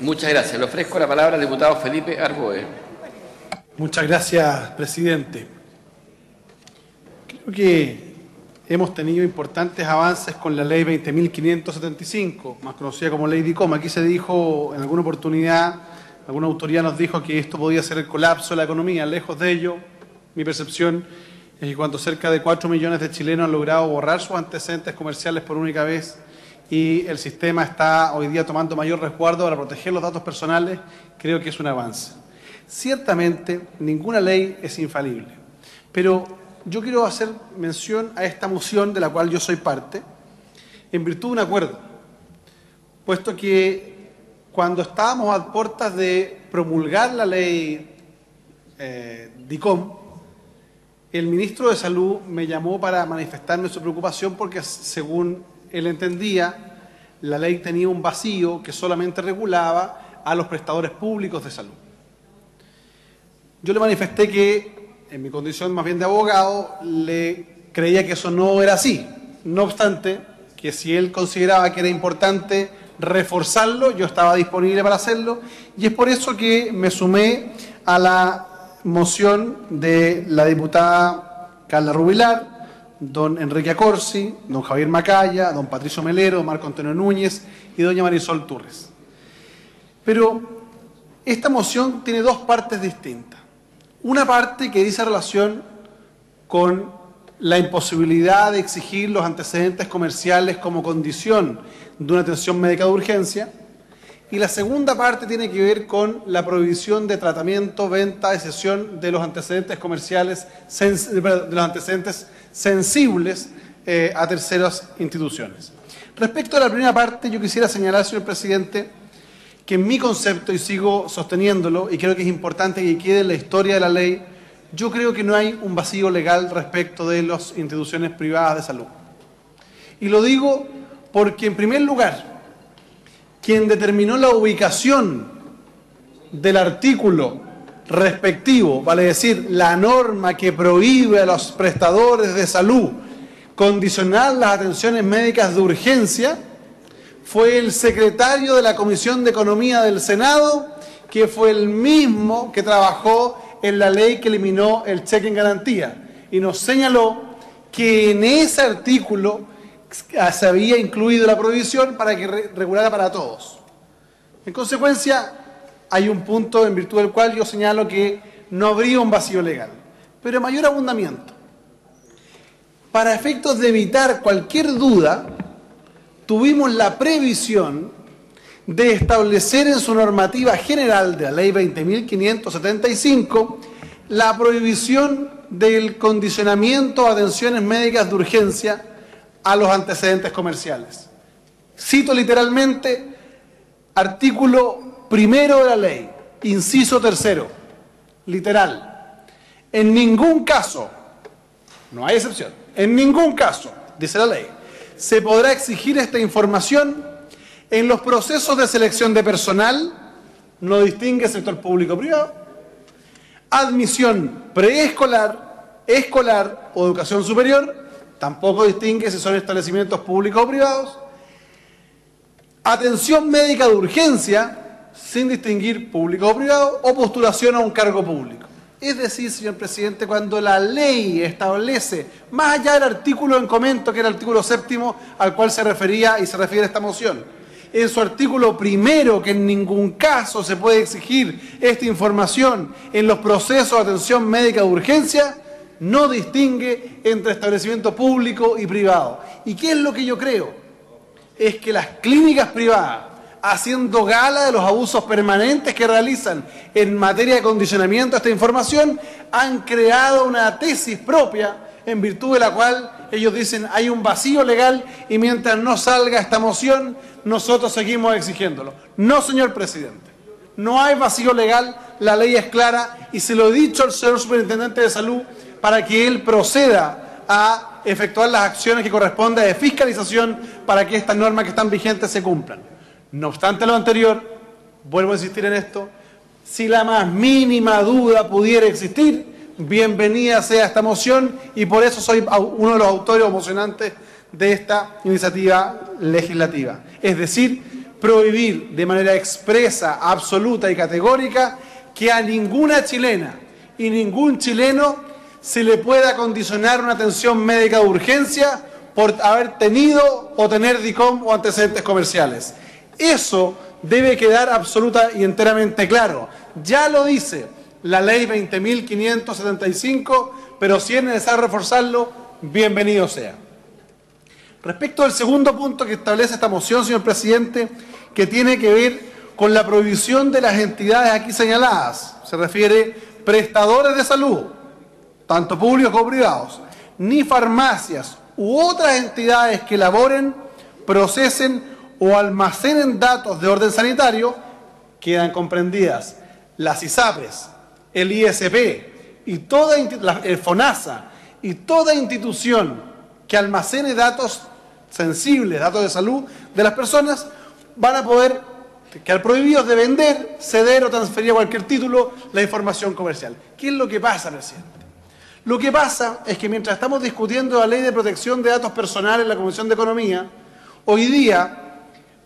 Muchas gracias. Le ofrezco la palabra al diputado Felipe Arboe. Muchas gracias, presidente. Creo que hemos tenido importantes avances con la ley 20.575, más conocida como ley DICOM. Aquí se dijo en alguna oportunidad, alguna autoridad nos dijo que esto podía ser el colapso de la economía. Lejos de ello, mi percepción es que cuando cerca de 4 millones de chilenos han logrado borrar sus antecedentes comerciales por única vez y el sistema está hoy día tomando mayor resguardo para proteger los datos personales, creo que es un avance. Ciertamente, ninguna ley es infalible, pero yo quiero hacer mención a esta moción de la cual yo soy parte, en virtud de un acuerdo, puesto que cuando estábamos a puertas de promulgar la ley DICOM, el ministro de Salud me llamó para manifestarme su preocupación porque, según él entendía, la ley tenía un vacío que solamente regulaba a los prestadores públicos de salud. Yo le manifesté que, en mi condición más bien de abogado, le creía que eso no era así. No obstante, que si él consideraba que era importante reforzarlo, yo estaba disponible para hacerlo, y es por eso que me sumé a la moción de la diputada Carla Rubilar, don Enrique Acorsi, don Javier Macaya, don Patricio Melero, Marco Antonio Núñez y doña Marisol Turres. Pero esta moción tiene dos partes distintas. Una parte que dice relación con la imposibilidad de exigir los antecedentes comerciales como condición de una atención médica de urgencia, y la segunda parte tiene que ver con la prohibición de tratamiento, venta y cesión de los antecedentes comerciales, de los antecedentes sensibles a terceras instituciones. Respecto a la primera parte, yo quisiera señalar, señor presidente, que en mi concepto, y sigo sosteniéndolo, y creo que es importante que quede en la historia de la ley, yo creo que no hay un vacío legal respecto de las instituciones privadas de salud. Y lo digo porque, en primer lugar, quien determinó la ubicación del artículo respectivo, vale decir, la norma que prohíbe a los prestadores de salud condicionar las atenciones médicas de urgencia, fue el secretario de la Comisión de Economía del Senado, que fue el mismo que trabajó en la ley que eliminó el cheque en garantía, y nos señaló que en ese artículo se había incluido la prohibición para que regulara para todos. En consecuencia, hay un punto en virtud del cual yo señalo que no habría un vacío legal, pero mayor abundamiento. Para efectos de evitar cualquier duda, tuvimos la previsión de establecer en su normativa general de la ley 20.575 la prohibición del condicionamiento a atenciones médicas de urgencia a los antecedentes comerciales. Cito literalmente, artículo 1 de la ley, inciso 3, literal. En ningún caso, no hay excepción, en ningún caso, dice la ley, se podrá exigir esta información en los procesos de selección de personal, no distingue sector público o privado, admisión preescolar, escolar o educación superior, tampoco distingue si son establecimientos públicos o privados, atención médica de urgencia, sin distinguir público o privado, o postulación a un cargo público. Es decir, señor presidente, cuando la ley establece, más allá del artículo en comento, que era el artículo 7 al cual se refería y se refiere esta moción, en su artículo 1, que en ningún caso se puede exigir esta información en los procesos de atención médica de urgencia, no distingue entre establecimiento público y privado. ¿Y qué es lo que yo creo? Es que las clínicas privadas, haciendo gala de los abusos permanentes que realizan en materia de condicionamiento a esta información, han creado una tesis propia en virtud de la cual ellos dicen hay un vacío legal y mientras no salga esta moción, nosotros seguimos exigiéndolo. No, señor presidente, no hay vacío legal, la ley es clara y se lo he dicho al señor superintendente de salud para que él proceda a efectuar las acciones que corresponde de fiscalización para que estas normas que están vigentes se cumplan. No obstante lo anterior, vuelvo a insistir en esto, si la más mínima duda pudiera existir, bienvenida sea esta moción y por eso soy uno de los autores o mocionantes de esta iniciativa legislativa. Es decir, prohibir de manera expresa, absoluta y categórica que a ninguna chilena y ningún chileno se le pueda condicionar una atención médica de urgencia por haber tenido o tener DICOM o antecedentes comerciales. Eso debe quedar absoluta y enteramente claro. Ya lo dice la ley 20.575, pero si es necesario reforzarlo, bienvenido sea. Respecto al segundo punto que establece esta moción, señor presidente, que tiene que ver con la prohibición de las entidades aquí señaladas, se refiere prestadores de salud, tanto públicos como privados, ni farmacias u otras entidades que elaboren, procesen o almacenen datos de orden sanitario, quedan comprendidas las ISAPRES, el ISP y toda el FONASA y toda institución que almacene datos sensibles, datos de salud de las personas, van a poder quedar prohibidos de vender, ceder o transferir a cualquier título la información comercial. ¿Qué es lo que pasa, presidente? Lo que pasa es que mientras estamos discutiendo la ley de protección de datos personales en la Comisión de Economía, hoy día,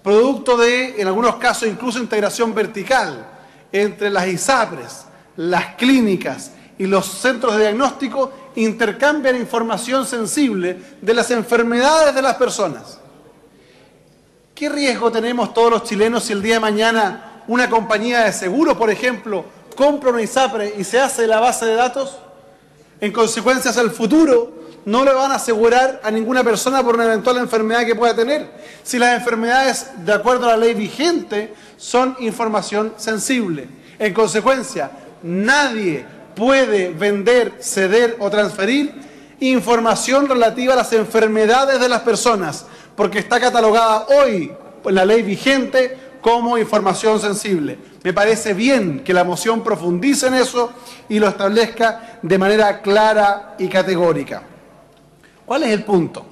producto de, en algunos casos, incluso integración vertical entre las ISAPRES, las clínicas y los centros de diagnóstico, intercambian información sensible de las enfermedades de las personas. ¿Qué riesgo tenemos todos los chilenos si el día de mañana una compañía de seguros, por ejemplo, compra una ISAPRE y se hace la base de datos? En consecuencia, hacia el futuro no le van a asegurar a ninguna persona por una eventual enfermedad que pueda tener. Si las enfermedades, de acuerdo a la ley vigente, son información sensible. En consecuencia, nadie puede vender, ceder o transferir información relativa a las enfermedades de las personas, porque está catalogada hoy en la ley vigente como información sensible. Me parece bien que la moción profundice en eso y lo establezca de manera clara y categórica. ¿Cuál es el punto?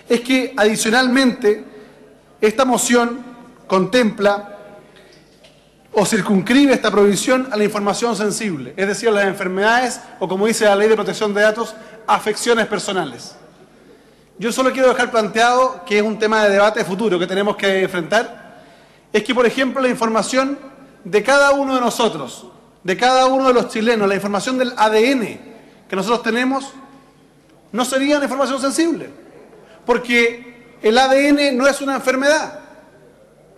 Es que adicionalmente esta moción contempla o circunscribe esta prohibición a la información sensible, es decir, a las enfermedades o, como dice la Ley de Protección de Datos, afecciones personales. Yo solo quiero dejar planteado que es un tema de debate futuro que tenemos que enfrentar, es que, por ejemplo, la información de cada uno de nosotros, de cada uno de los chilenos, la información del ADN que nosotros tenemos, no sería una información sensible, porque el ADN no es una enfermedad,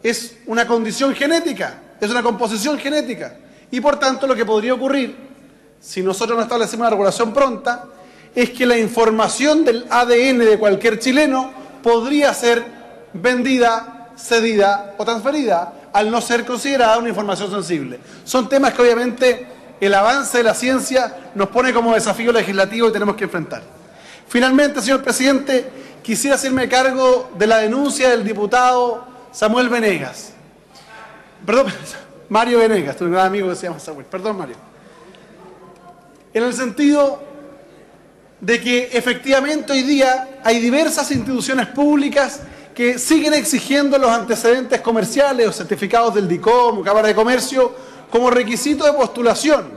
es una condición genética, es una composición genética, y por tanto lo que podría ocurrir, si nosotros no establecemos una regulación pronta, es que la información del ADN de cualquier chileno podría ser vendida, cedida o transferida, al no ser considerada una información sensible. Son temas que obviamente el avance de la ciencia nos pone como desafío legislativo y tenemos que enfrentar. Finalmente, señor presidente, quisiera hacerme cargo de la denuncia del diputado Samuel Venegas. Perdón, Mario Venegas, tengo un gran amigo que se llama Samuel. Perdón, Mario. En el sentido de que efectivamente hoy día hay diversas instituciones públicas que siguen exigiendo los antecedentes comerciales o certificados del DICOM o Cámara de Comercio como requisito de postulación.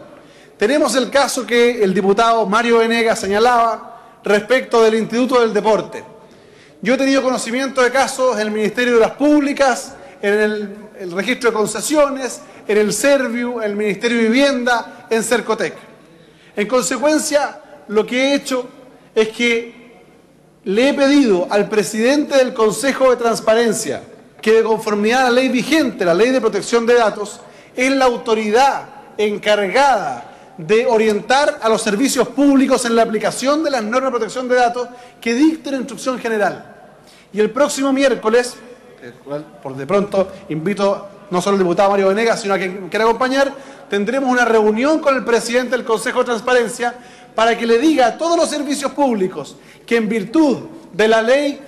Tenemos el caso que el diputado Mario Venegas señalaba respecto del Instituto del Deporte. Yo he tenido conocimiento de casos en el Ministerio de Obras Públicas, en el Registro de Concesiones, en el Serviu, en el Ministerio de Vivienda, en Cercotec. En consecuencia, lo que he hecho es que le he pedido al presidente del Consejo de Transparencia que, de conformidad a la ley vigente, la Ley de Protección de Datos, es la autoridad encargada de orientar a los servicios públicos en la aplicación de las normas de protección de datos que dicte la instrucción general. Y el próximo miércoles, por de pronto invito no solo al diputado Mario Venegas, sino a quien quiera acompañar, tendremos una reunión con el presidente del Consejo de Transparencia para que le diga a todos los servicios públicos que en virtud de la ley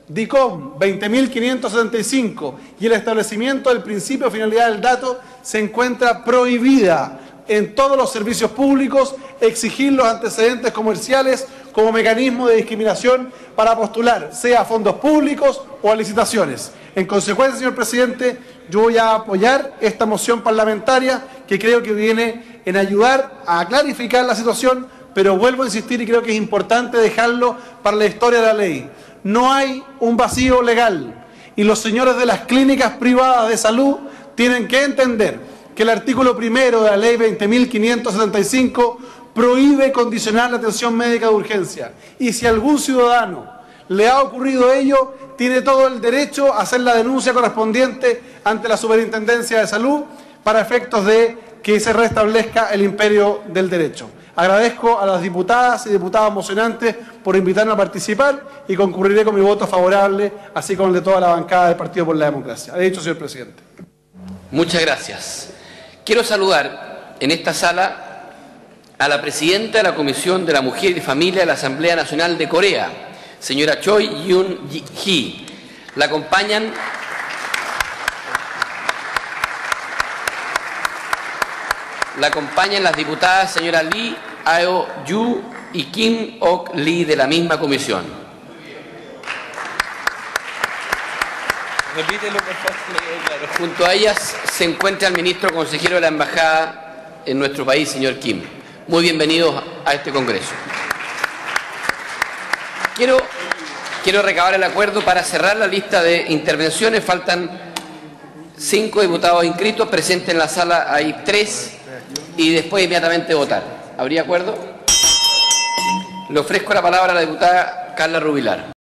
DICOM 20.575 y el establecimiento del principio de finalidad del dato, se encuentra prohibida en todos los servicios públicos exigir los antecedentes comerciales como mecanismo de discriminación para postular, sea a fondos públicos o a licitaciones. En consecuencia, señor presidente, yo voy a apoyar esta moción parlamentaria que creo que viene en ayudar a clarificar la situación, pero vuelvo a insistir y creo que es importante dejarlo para la historia de la ley. No hay un vacío legal Y los señores de las clínicas privadas de salud tienen que entender que el artículo 1 de la ley 20.575 prohíbe condicionar la atención médica de urgencia. Y si a algún ciudadano le ha ocurrido ello, tiene todo el derecho a hacer la denuncia correspondiente ante la Superintendencia de Salud para efectos de que se restablezca el imperio del derecho. Agradezco a las diputadas y diputados mocionantes por invitarme a participar y concurriré con mi voto favorable, así como el de toda la bancada del Partido por la Democracia. He dicho, señor presidente. Muchas gracias. Quiero saludar en esta sala a la presidenta de la Comisión de la Mujer y Familia de la Asamblea Nacional de Corea, señora Choi Yoon-hee. La acompañan las diputadas señora Lee Ao-yu y Kim Ok-lee de la misma comisión. Repítelo, por favor, claro. Junto a ellas se encuentra el ministro consejero de la Embajada en nuestro país, señor Kim. Muy bienvenidos a este Congreso. Quiero recabar el acuerdo para cerrar la lista de intervenciones. Faltan 5 diputados inscritos. Presentes en la sala hay 3 y después inmediatamente votar. ¿Habría acuerdo? Le ofrezco la palabra a la diputada Carla Rubilar.